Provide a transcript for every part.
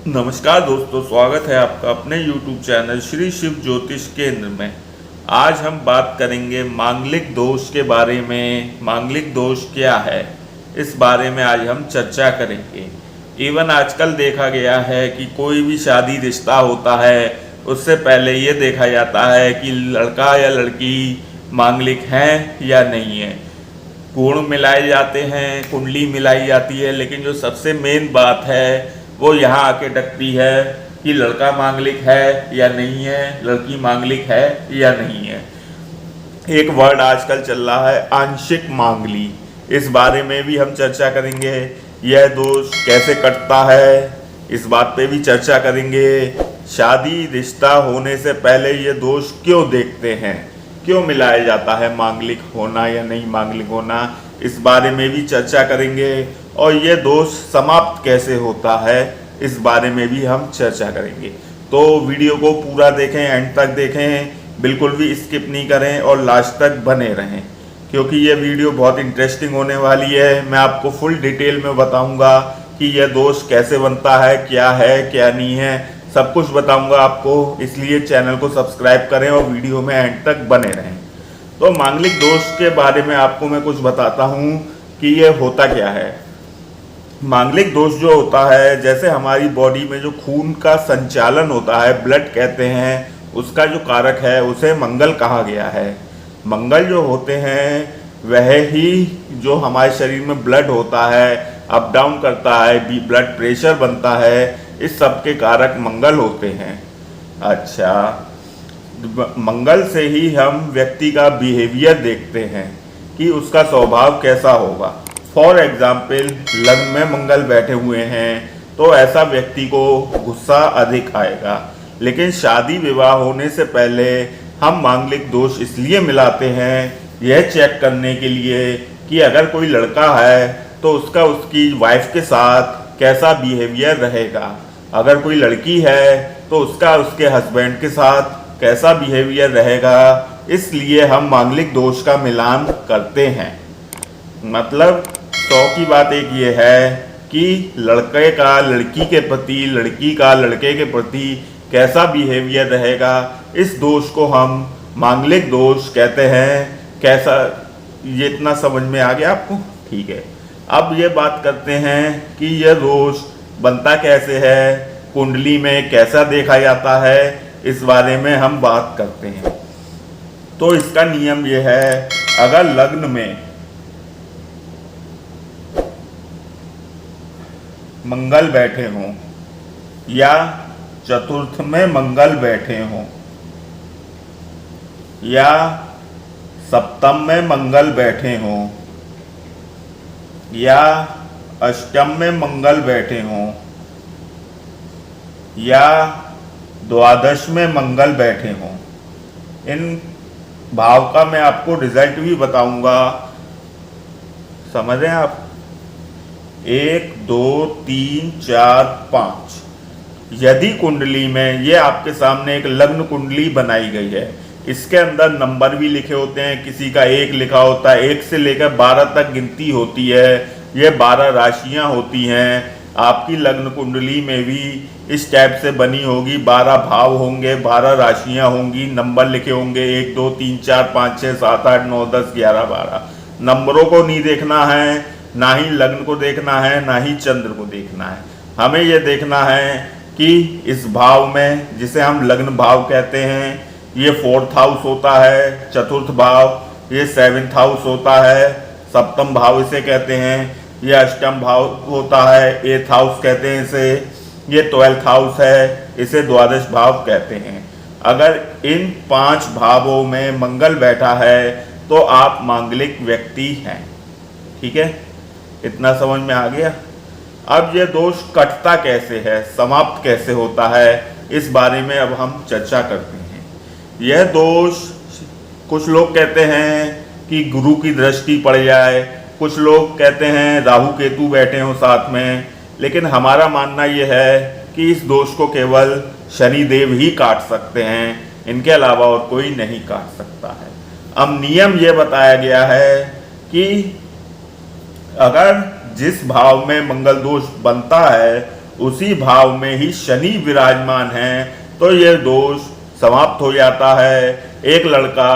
नमस्कार दोस्तों, स्वागत है आपका अपने YouTube चैनल श्री शिव ज्योतिष केंद्र में। आज हम बात करेंगे मांगलिक दोष के बारे में। मांगलिक दोष क्या है, इस बारे में आज हम चर्चा करेंगे। इवन आजकल देखा गया है कि कोई भी शादी रिश्ता होता है उससे पहले ये देखा जाता है कि लड़का या लड़की मांगलिक हैं या नहीं है। गुण मिलाए जाते हैं, कुंडली मिलाई जाती है, लेकिन जो सबसे मेन बात है वो यहाँ आके डकती है कि लड़का मांगलिक है या नहीं है, लड़की मांगलिक है या नहीं है। एक वर्ड आजकल चल रहा है आंशिक मांगली, इस बारे में भी हम चर्चा करेंगे। यह दोष कैसे कटता है, इस बात पे भी चर्चा करेंगे। शादी रिश्ता होने से पहले ये दोष क्यों देखते हैं, क्यों मिलाया जाता है मांगलिक होना या नहीं मांगलिक होना, इस बारे में भी चर्चा करेंगे। और ये दोष समाप्त कैसे होता है, इस बारे में भी हम चर्चा करेंगे। तो वीडियो को पूरा देखें, एंड तक देखें, बिल्कुल भी स्किप नहीं करें और लास्ट तक बने रहें, क्योंकि ये वीडियो बहुत इंटरेस्टिंग होने वाली है। मैं आपको फुल डिटेल में बताऊंगा कि यह दोष कैसे बनता है, क्या नहीं है, सब कुछ बताऊंगा आपको। इसलिए चैनल को सब्सक्राइब करें और वीडियो में एंड तक बने रहें। तो मांगलिक दोष के बारे में आपको मैं कुछ बताता हूँ कि ये होता क्या है। मांगलिक दोष जो होता है, जैसे हमारी बॉडी में जो खून का संचालन होता है, ब्लड कहते हैं, उसका जो कारक है उसे मंगल कहा गया है। मंगल जो होते हैं वह ही जो हमारे शरीर में ब्लड होता है, अप डाउन करता है, ब्लड प्रेशर बनता है, इस सब के कारक मंगल होते हैं। अच्छा, मंगल से ही हम व्यक्ति का बिहेवियर देखते हैं कि उसका स्वभाव कैसा होगा। फॉर एग्जाम्पल, लग्न में मंगल बैठे हुए हैं तो ऐसा व्यक्ति को गुस्सा अधिक आएगा। लेकिन शादी विवाह होने से पहले हम मांगलिक दोष इसलिए मिलाते हैं, यह चेक करने के लिए कि अगर कोई लड़का है तो उसका उसकी वाइफ के साथ कैसा बिहेवियर रहेगा, अगर कोई लड़की है तो उसका उसके हस्बैंड के साथ कैसा बिहेवियर रहेगा। इसलिए हम मांगलिक दोष का मिलान करते हैं। मतलब 100 की बात एक ये है कि लड़के का लड़की के प्रति, लड़की का लड़के के प्रति कैसा बिहेवियर रहेगा, इस दोष को हम मांगलिक दोष कहते हैं। कैसा, ये इतना समझ में आ गया आपको? ठीक है। अब ये बात करते हैं कि यह दोष बनता कैसे है, कुंडली में कैसा देखा जाता है, इस बारे में हम बात करते हैं। तो इसका नियम यह है, अगर लग्न में मंगल बैठे हों या चतुर्थ में मंगल बैठे हों या सप्तम में मंगल बैठे हों या अष्टम में मंगल बैठे हों या द्वादश में मंगल बैठे हों, इन भाव का मैं आपको रिजल्ट भी बताऊंगा। समझ रहे हैं आप? 1 2 3 4 5। यदि कुंडली में, ये आपके सामने एक लग्न कुंडली बनाई गई है, इसके अंदर नंबर भी लिखे होते हैं, किसी का 1 लिखा होता है, 1 से लेकर 12 तक गिनती होती है। ये 12 राशियां होती हैं। आपकी लग्न कुंडली में भी इस टाइप से बनी होगी, 12 भाव होंगे, 12 राशियां होंगी, नंबर लिखे होंगे 1 2 3 4 5 6 7 8 9 10 11 12। नंबरों को नहीं देखना है, ना ही लग्न को देखना है, ना ही चंद्र को देखना है। हमें यह देखना है कि इस भाव में, जिसे हम लग्न भाव कहते हैं, ये 4th हाउस होता है, चतुर्थ भाव ये 7th हाउस होता है, सप्तम भाव इसे कहते हैं, ये अष्टम भाव होता है, 8th हाउस कहते हैं इसे, ये 12th हाउस है, इसे द्वादश भाव कहते हैं। अगर इन 5 भावों में मंगल बैठा है तो आप मांगलिक व्यक्ति हैं। ठीक है, इतना समझ में आ गया। अब यह दोष कटता कैसे है, समाप्त कैसे होता है, इस बारे में अब हम चर्चा करते हैं। यह दोष, कुछ लोग कहते हैं कि गुरु की दृष्टि पड़ जाए, कुछ लोग कहते हैं राहु केतु बैठे हों साथ में, लेकिन हमारा मानना यह है कि इस दोष को केवल शनिदेव ही काट सकते हैं, इनके अलावा और कोई नहीं काट सकता है। अब नियम यह बताया गया है कि अगर जिस भाव में मंगल दोष बनता है उसी भाव में ही शनि विराजमान है तो यह दोष समाप्त हो जाता है। एक लड़का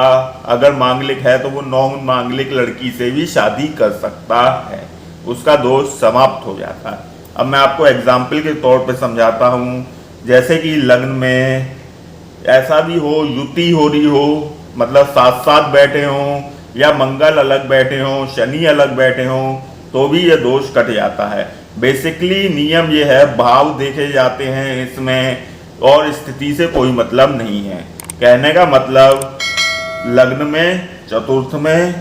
अगर मांगलिक है तो वो नॉन मांगलिक लड़की से भी शादी कर सकता है, उसका दोष समाप्त हो जाता है। अब मैं आपको एग्जाम्पल के तौर पे समझाता हूँ। जैसे कि लग्न में ऐसा भी हो, युति हो रही हो, मतलब साथ साथ बैठे हों, या मंगल अलग बैठे हों, शनि अलग बैठे हों, तो भी ये दोष कट जाता है। बेसिकली नियम ये है, भाव देखे जाते हैं इसमें और स्थिति से कोई मतलब नहीं है। कहने का मतलब लग्न में, चतुर्थ में,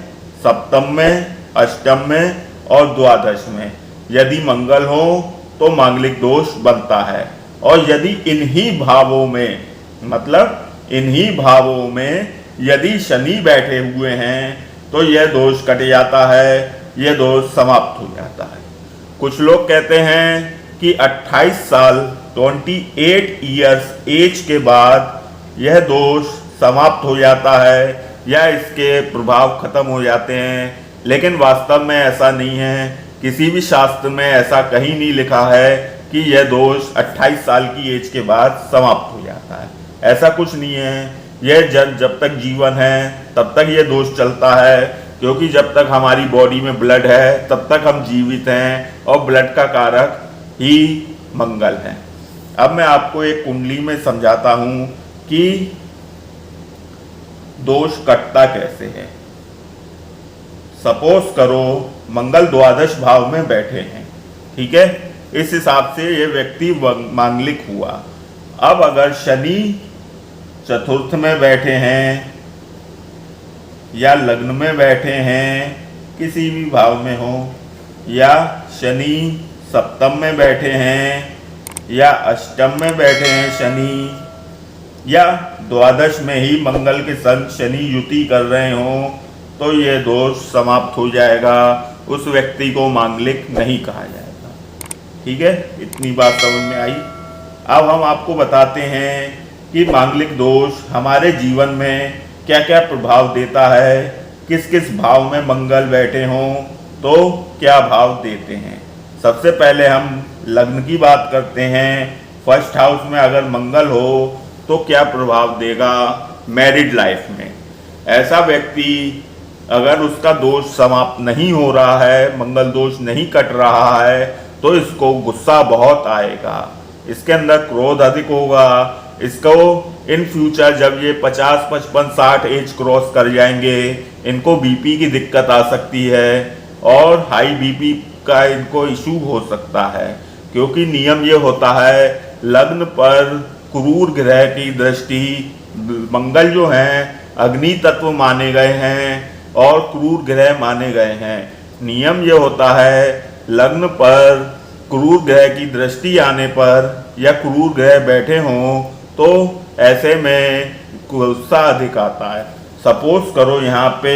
सप्तम में, अष्टम में और द्वादश में यदि मंगल हो तो मांगलिक दोष बनता है, और यदि इन्हीं भावों में, मतलब इन्हीं भावों में यदि शनि बैठे हुए हैं तो यह दोष कट जाता है, यह दोष समाप्त हो जाता है। कुछ लोग कहते हैं कि 28 साल 28 ईयर्स एज के बाद यह दोष समाप्त हो जाता है या इसके प्रभाव खत्म हो जाते हैं, लेकिन वास्तव में ऐसा नहीं है। किसी भी शास्त्र में ऐसा कहीं नहीं लिखा है कि यह दोष 28 साल की एज के बाद समाप्त हो जाता है, ऐसा कुछ नहीं है। यह जब तक जीवन है तब तक यह दोष चलता है, क्योंकि जब तक हमारी बॉडी में ब्लड है तब तक हम जीवित हैं, और ब्लड का कारक ही मंगल है। अब मैं आपको एक कुंडली में समझाता हूं कि दोष कटता कैसे है। सपोज करो मंगल द्वादश भाव में बैठे हैं, ठीक है, इस हिसाब से ये व्यक्ति मांगलिक हुआ। अब अगर शनि चतुर्थ में बैठे हैं या लग्न में बैठे हैं, किसी भी भाव में हो, या शनि सप्तम में बैठे हैं या अष्टम में बैठे हैं शनि, या द्वादश में ही मंगल के संग शनि युति कर रहे हों, तो ये दोष समाप्त हो जाएगा। उस व्यक्ति को मांगलिक नहीं कहा जाएगा। ठीक है, इतनी बात समझ में आई। अब हम आपको बताते हैं कि मांगलिक दोष हमारे जीवन में क्या क्या प्रभाव देता है, किस किस भाव में मंगल बैठे हों तो क्या भाव देते हैं। सबसे पहले हम लग्न की बात करते हैं। फर्स्ट हाउस में अगर मंगल हो तो क्या प्रभाव देगा मैरिड लाइफ में। ऐसा व्यक्ति अगर उसका दोष समाप्त नहीं हो रहा है, मंगल दोष नहीं कट रहा है, तो इसको गुस्सा बहुत आएगा, इसके अंदर क्रोध अधिक होगा। इसको इन फ्यूचर जब ये 50, 55, 60 एज क्रॉस कर जाएंगे, इनको बीपी की दिक्कत आ सकती है और हाई बीपी का इनको इशू हो सकता है, क्योंकि नियम ये होता है लग्न पर क्रूर ग्रह की दृष्टि, मंगल जो हैं अग्नि तत्व माने गए हैं और क्रूर ग्रह माने गए हैं। नियम ये होता है लग्न पर क्रूर ग्रह की दृष्टि आने पर या क्रूर ग्रह बैठे हों तो ऐसे में गुस्सा अधिक आता है। सपोज करो यहाँ पे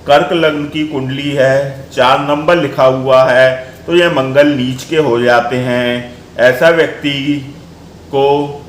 कर्क लग्न की कुंडली है, 4 नंबर लिखा हुआ है, तो ये मंगल नीच के हो जाते हैं। ऐसा व्यक्ति को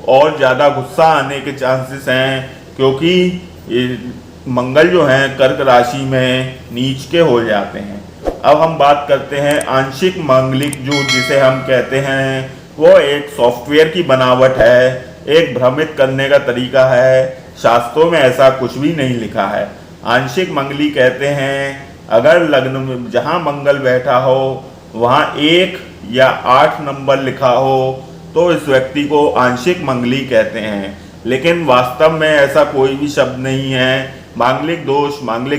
और ज़्यादा गुस्सा आने के चांसेस हैं, क्योंकि मंगल जो हैं कर्क राशि में नीच के हो जाते हैं। अब हम बात करते हैं आंशिक मांगलिक, जो जिसे हम कहते हैं, वो एक सॉफ्टवेयर की बनावट है, एक भ्रमित करने का तरीका है। शास्त्रों में ऐसा कुछ भी नहीं लिखा है। आंशिक मंगली कहते हैं अगर लग्न में जहाँ मंगल बैठा हो वहाँ 1 या 8 नंबर लिखा हो तो इस व्यक्ति को आंशिक मंगली कहते हैं, लेकिन वास्तव में ऐसा कोई भी शब्द नहीं है। मांगलिक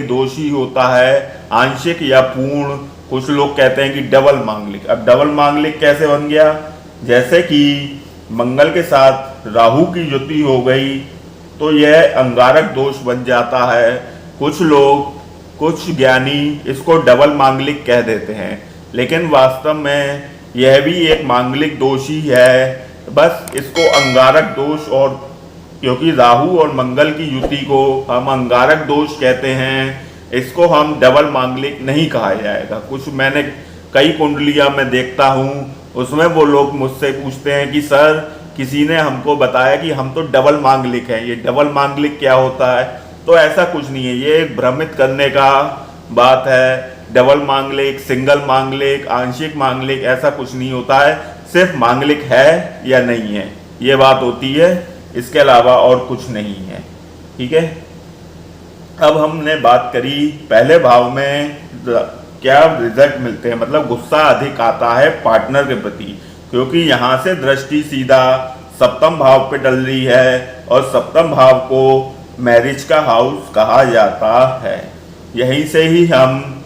दोष ही होता है, आंशिक या पूर्ण। कुछ लोग कहते हैं कि डबल मांगलिक। अब डबल मांगलिक कैसे बन गया? जैसे कि मंगल के साथ राहु की युति हो गई तो यह अंगारक दोष बन जाता है। कुछ ज्ञानी इसको डबल मांगलिक कह देते हैं, लेकिन वास्तव में यह भी एक मांगलिक दोष ही है, बस इसको अंगारक दोष, और क्योंकि राहु और मंगल की युति को हम अंगारक दोष कहते हैं, इसको हम डबल मांगलिक नहीं कहा जाएगा। मैंने कई कुंडलियां मैं देखता हूँ, उसमें वो लोग मुझसे पूछते हैं कि सर किसी ने हमको बताया कि हम तो डबल मांगलिक हैं, ये डबल मांगलिक क्या होता है? तो ऐसा कुछ नहीं है, ये भ्रमित करने का बात है। डबल मांगलिक, सिंगल मांगलिक, आंशिक मांगलिक ऐसा कुछ नहीं होता है। सिर्फ मांगलिक है या नहीं है, ये बात होती है, इसके अलावा और कुछ नहीं है। ठीक है, अब हमने बात करी पहले भाव में क्या रिजल्ट मिलते हैं, मतलब गुस्सा अधिक आता है पार्टनर के प्रति, क्योंकि यहाँ से दृष्टि सीधा सप्तम भाव पे डल रही है और सप्तम भाव को मैरिज का हाउस कहा जाता है। यहीं से ही हम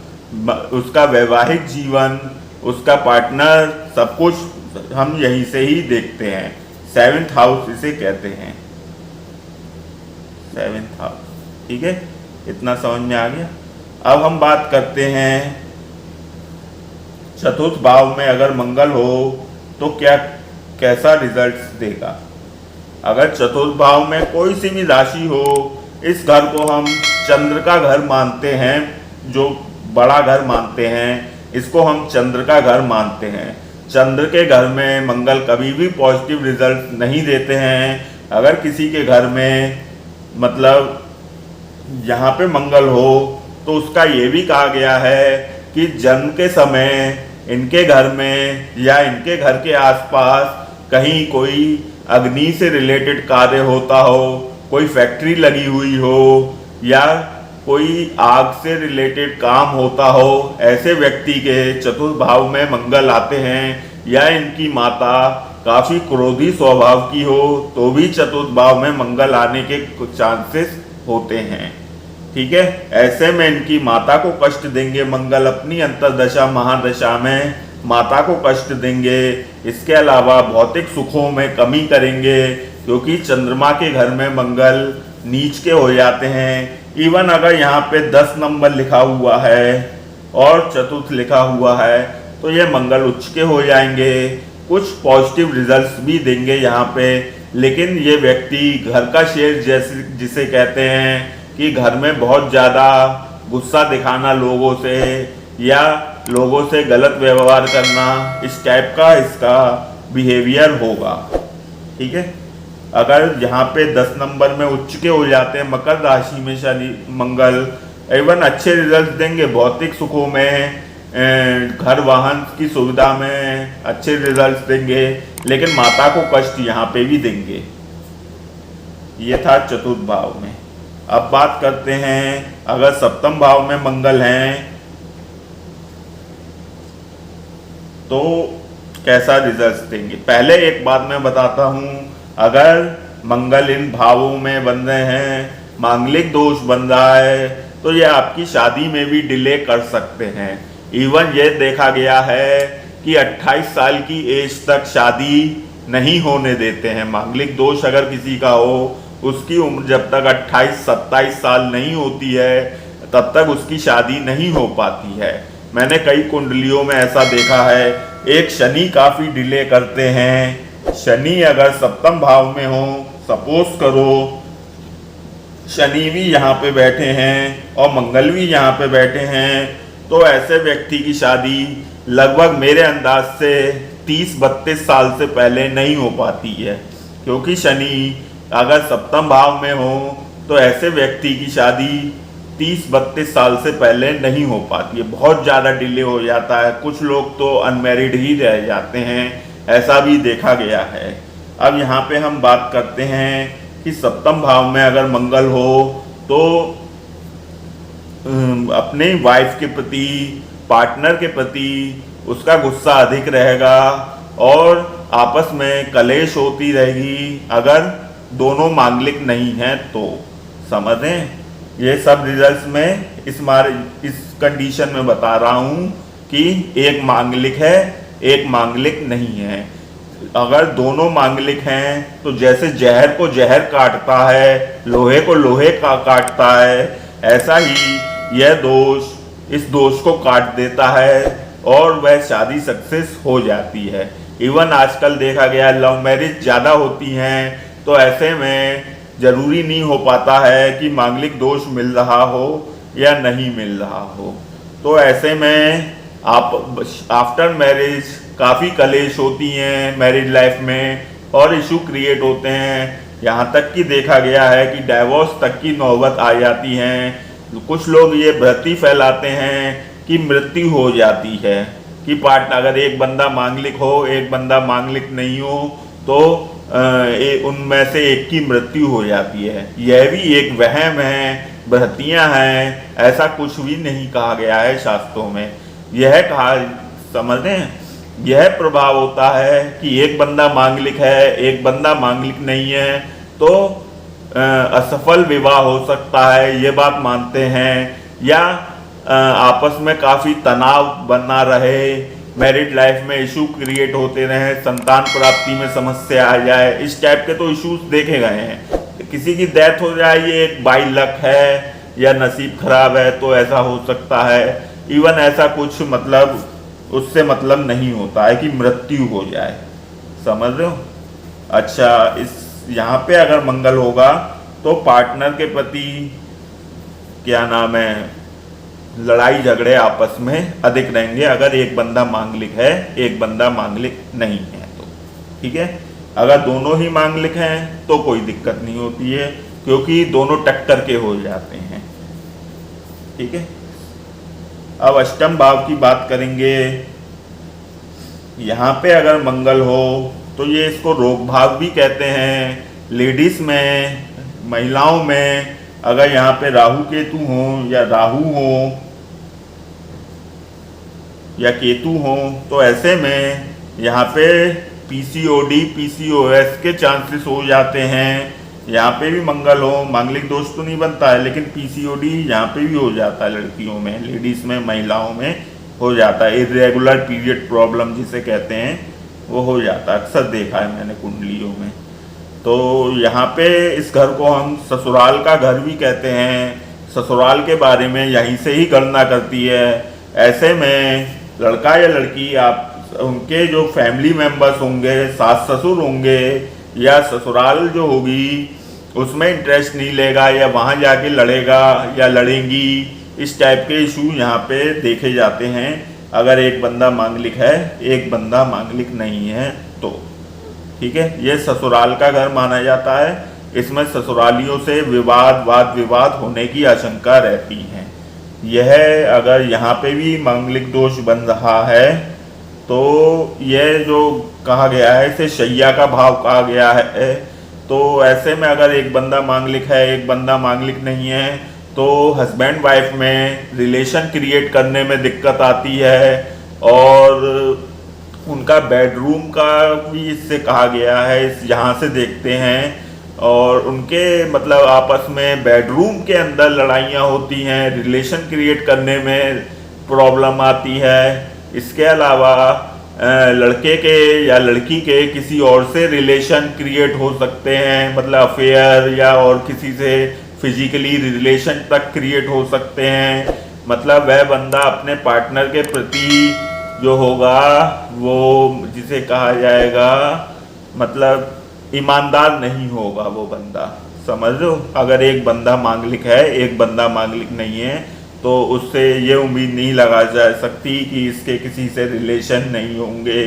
उसका वैवाहिक जीवन, उसका पार्टनर, सब कुछ हम यहीं से ही देखते हैं। 7th हाउस इसे कहते हैं, 7th हाउस। ठीक है, इतना समझ में आ गया। अब हम बात करते हैं चतुर्थ भाव में अगर मंगल हो तो क्या कैसा रिजल्ट देगा। अगर चतुर्थ भाव में कोई सी भी राशि हो, इस घर को हम चंद्र का घर मानते हैं, जो बड़ा घर मानते हैं, इसको हम चंद्र का घर मानते हैं। चंद्र के घर में मंगल कभी भी पॉजिटिव रिजल्ट नहीं देते हैं। अगर किसी के घर में मतलब यहाँ पे मंगल हो तो उसका ये भी कहा गया है कि जन्म के समय इनके घर में या इनके घर के आसपास कहीं कोई अग्नि से रिलेटेड कार्य होता हो, कोई फैक्ट्री लगी हुई हो या कोई आग से रिलेटेड काम होता हो, ऐसे व्यक्ति के चतुर्थ भाव में मंगल आते हैं, या इनकी माता काफी क्रोधी स्वभाव की हो तो भी चतुर्थ भाव में मंगल आने के कुछ चांसेस होते हैं। ठीक है, ऐसे में इनकी माता को कष्ट देंगे मंगल, अपनी अंतर्दशा महादशा में माता को कष्ट देंगे। इसके अलावा भौतिक सुखों में कमी करेंगे, क्योंकि चंद्रमा के घर में मंगल नीच के हो जाते हैं। इवन अगर यहाँ पे 10 नंबर लिखा हुआ है और चतुर्थ लिखा हुआ है तो ये मंगल उच्च के हो जाएंगे। कुछ पॉजिटिव रिजल्ट्स भी देंगे यहाँ पे, लेकिन ये व्यक्ति घर का शेर जैसे जिसे कहते हैं कि घर में बहुत ज़्यादा गुस्सा दिखाना लोगों से या लोगों से गलत व्यवहार करना, इस टाइप का इसका बिहेवियर होगा। ठीक है, अगर यहाँ पे 10 नंबर में उच्च के हो जाते हैं मकर राशि में शनि मंगल, एवं अच्छे रिजल्ट देंगे भौतिक सुखों में, घर वाहन की सुविधा में अच्छे रिजल्ट देंगे, लेकिन माता को कष्ट यहाँ पे भी देंगे। ये था चतुर्थ भाव में। अब बात करते हैं अगर सप्तम भाव में मंगल हैं तो कैसा रिजल्ट देंगे। पहले एक बात मैं बताता हूं, अगर मंगल इन भावों में बन रहे हैं, मांगलिक दोष बन रहा है, तो ये आपकी शादी में भी डिले कर सकते हैं। इवन ये देखा गया है कि 28 साल की एज तक शादी नहीं होने देते हैं। मांगलिक दोष अगर किसी का हो, उसकी उम्र जब तक 28-27 साल नहीं होती है तब तक उसकी शादी नहीं हो पाती है। मैंने कई कुंडलियों में ऐसा देखा है। एक शनि काफी डिले करते हैं। शनि अगर सप्तम भाव में हो, सपोज करो शनि भी यहाँ पे बैठे हैं और मंगल भी यहाँ पे बैठे हैं, तो ऐसे व्यक्ति की शादी लगभग मेरे अंदाज से 30-32 साल से पहले नहीं हो पाती है, क्योंकि शनि अगर सप्तम भाव में हो तो ऐसे व्यक्ति की शादी 30-32 साल से पहले नहीं हो पाती है, बहुत ज़्यादा डिले हो जाता है। कुछ लोग तो अनमैरिड ही रह जाते हैं, ऐसा भी देखा गया है। अब यहाँ पे हम बात करते हैं कि सप्तम भाव में अगर मंगल हो तो अपने वाइफ के प्रति, पार्टनर के प्रति उसका गुस्सा अधिक रहेगा और आपस में कलेश होती रहेगी अगर दोनों मांगलिक नहीं हैं तो। समझें, ये सब रिजल्ट्स में इस कंडीशन में बता रहा हूँ कि एक मांगलिक है, एक मांगलिक नहीं है। अगर दोनों मांगलिक हैं तो जैसे जहर को जहर काटता है, लोहे को लोहे का काटता है, ऐसा ही यह दोष इस दोष को काट देता है और वह शादी सक्सेस हो जाती है। इवन आजकल देखा गया लव मैरिज ज़्यादा होती हैं, तो ऐसे में जरूरी नहीं हो पाता है कि मांगलिक दोष मिल रहा हो या नहीं मिल रहा हो। तो ऐसे में आप आफ्टर मैरिज काफ़ी कलेश होती हैं मैरिज लाइफ में और इशू क्रिएट होते हैं। यहाँ तक कि देखा गया है कि डाइवोर्स तक की नौबत आ जाती हैं। कुछ लोग ये भ्रांति फैलाते हैं कि मृत्यु हो जाती है, कि पार्टनर अगर एक बंदा मांगलिक हो, एक बंदा मांगलिक नहीं हो, तो उनमें से एक की मृत्यु हो जाती है। यह भी एक वहम है, भ्रांतियां हैं, ऐसा कुछ भी नहीं कहा गया है शास्त्रों में। यह कहा, समझ रहे हैं, यह प्रभाव होता है कि एक बंदा मांगलिक है, एक बंदा मांगलिक नहीं है, तो असफल विवाह हो सकता है, ये बात मानते हैं। या आपस में काफ़ी तनाव बना रहे, मैरिड लाइफ में इशू क्रिएट होते रहे, संतान प्राप्ति में समस्या आ जाए, इस टाइप के तो इश्यूज देखे गए हैं। किसी की डेथ हो जाए, ये एक बाई लक है या नसीब खराब है, तो ऐसा हो सकता है। इवन ऐसा कुछ मतलब उससे मतलब नहीं होता है कि मृत्यु हो जाए, समझ रहे हो। अच्छा, इस यहाँ पे अगर मंगल होगा तो पार्टनर के प्रति क्या नाम है, लड़ाई झगड़े आपस में अधिक रहेंगे अगर एक बंदा मांगलिक है, एक बंदा मांगलिक नहीं है तो। ठीक है, अगर दोनों ही मांगलिक हैं तो कोई दिक्कत नहीं होती है, क्योंकि दोनों टक्कर के हो जाते हैं। ठीक है, अब अष्टम भाव की बात करेंगे। यहाँ पे अगर मंगल हो तो ये इसको रोग भाव भी कहते हैं। लेडीज में, महिलाओं में अगर यहाँ पे राहु केतु हो या राहु हो या केतु हो, तो ऐसे में यहाँ पे पीसीओडी, पीसीओएस के चांसेस हो जाते हैं। यहाँ पे भी मंगल हो, मांगलिक दोष तो नहीं बनता है, लेकिन पीसीओडी यहाँ पे भी हो जाता है, लड़कियों में, लेडीज में, महिलाओं में हो जाता है। इरेगुलर पीरियड प्रॉब्लम जिसे कहते हैं, वो हो जाता है, अक्सर देखा है मैंने कुंडलियों में। तो यहाँ पे इस घर को हम ससुराल का घर भी कहते हैं। ससुराल के बारे में यहीं से ही गणना करती है। ऐसे में लड़का या लड़की, आप उनके जो फैमिली मेंबर्स होंगे, सास ससुर होंगे या ससुराल जो होगी, उसमें इंटरेस्ट नहीं लेगा या वहाँ जाके लड़ेगा या लड़ेंगी, इस टाइप के इशू यहाँ पे देखे जाते हैं अगर एक बंदा मांगलिक है, एक बंदा मांगलिक नहीं है तो। ठीक है, ये ससुराल का घर माना जाता है। इसमें ससुरालियों से विवाद, वाद विवाद होने की आशंका रहती है। यह अगर यहाँ पे भी मांगलिक दोष बन रहा है तो यह जो कहा गया है, इसे शैया का भाव कहा गया है। तो ऐसे में अगर एक बंदा मांगलिक है, एक बंदा मांगलिक नहीं है, तो हस्बैंड वाइफ में रिलेशन क्रिएट करने में दिक्कत आती है। और उनका बेडरूम का भी इससे कहा गया है, इस यहाँ से देखते हैं। और उनके मतलब आपस में बेडरूम के अंदर लड़ाइयाँ होती हैं, रिलेशन क्रिएट करने में प्रॉब्लम आती है। इसके अलावा लड़के के या लड़की के किसी और से रिलेशन क्रिएट हो सकते हैं, मतलब अफेयर, या और किसी से फिजिकली रिलेशन तक क्रिएट हो सकते हैं। मतलब वह बंदा अपने पार्टनर के प्रति जो होगा, वो जिसे कहा जाएगा मतलब ईमानदार नहीं होगा वो बंदा, समझ लो। अगर एक बंदा मांगलिक है, एक बंदा मांगलिक नहीं है, तो उससे ये उम्मीद नहीं लगा जा सकती कि इसके किसी से रिलेशन नहीं होंगे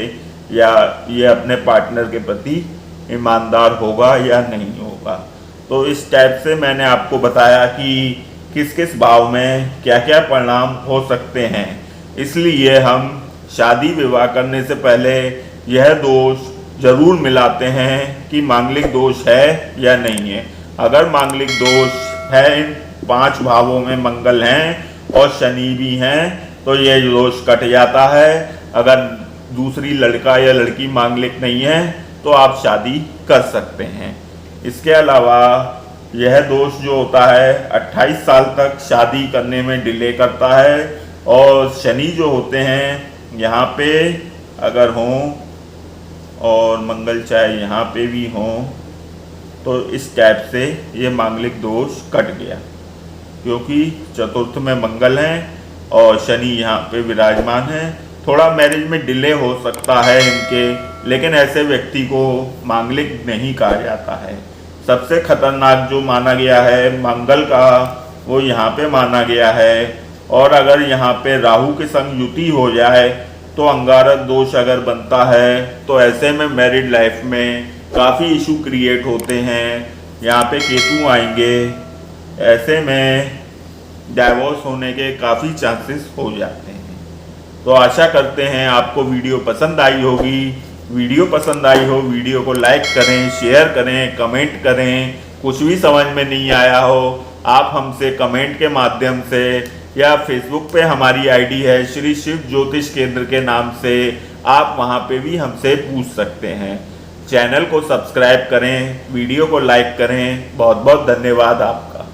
या ये अपने पार्टनर के प्रति ईमानदार होगा या नहीं होगा। तो इस टाइप से मैंने आपको बताया कि किस किस भाव में क्या क्या परिणाम हो सकते हैं। इसलिए हम शादी विवाह करने से पहले यह दोष जरूर मिलाते हैं कि मांगलिक दोष है या नहीं है। अगर मांगलिक दोष है, इन 5 भावों में मंगल हैं और शनि भी हैं, तो यह दोष कट जाता है। अगर दूसरी लड़का या लड़की मांगलिक नहीं है तो आप शादी कर सकते हैं। इसके अलावा यह दोष जो होता है 28 साल तक शादी करने में डिले करता है। और शनि जो होते हैं यहाँ पे अगर हों और मंगल चाहे यहाँ पे भी हों, तो इस टाइप से ये मांगलिक दोष कट गया, क्योंकि चतुर्थ में मंगल हैं और शनि यहाँ पे विराजमान है। थोड़ा मैरिज में डिले हो सकता है इनके, लेकिन ऐसे व्यक्ति को मांगलिक नहीं कहा जाता है। सबसे खतरनाक जो माना गया है मंगल का, वो यहाँ पे माना गया है। और अगर यहाँ पे राहु के संग युति हो जाए तो अंगारक दोष अगर बनता है, तो ऐसे में मैरिड लाइफ में काफ़ी इशू क्रिएट होते हैं। यहाँ पे केतु आएंगे, ऐसे में डाइवोर्स होने के काफ़ी चांसेस हो जाते हैं। तो आशा करते हैं आपको वीडियो पसंद आई होगी। वीडियो पसंद आई हो वीडियो को लाइक करें, शेयर करें, कमेंट करें। कुछ भी समझ में नहीं आया हो आप हमसे कमेंट के माध्यम से या फेसबुक पे हमारी आईडी है श्री शिव ज्योतिष केंद्र के नाम से, आप वहाँ पे भी हमसे पूछ सकते हैं। चैनल को सब्सक्राइब करें, वीडियो को लाइक करें। बहुत बहुत धन्यवाद आपका।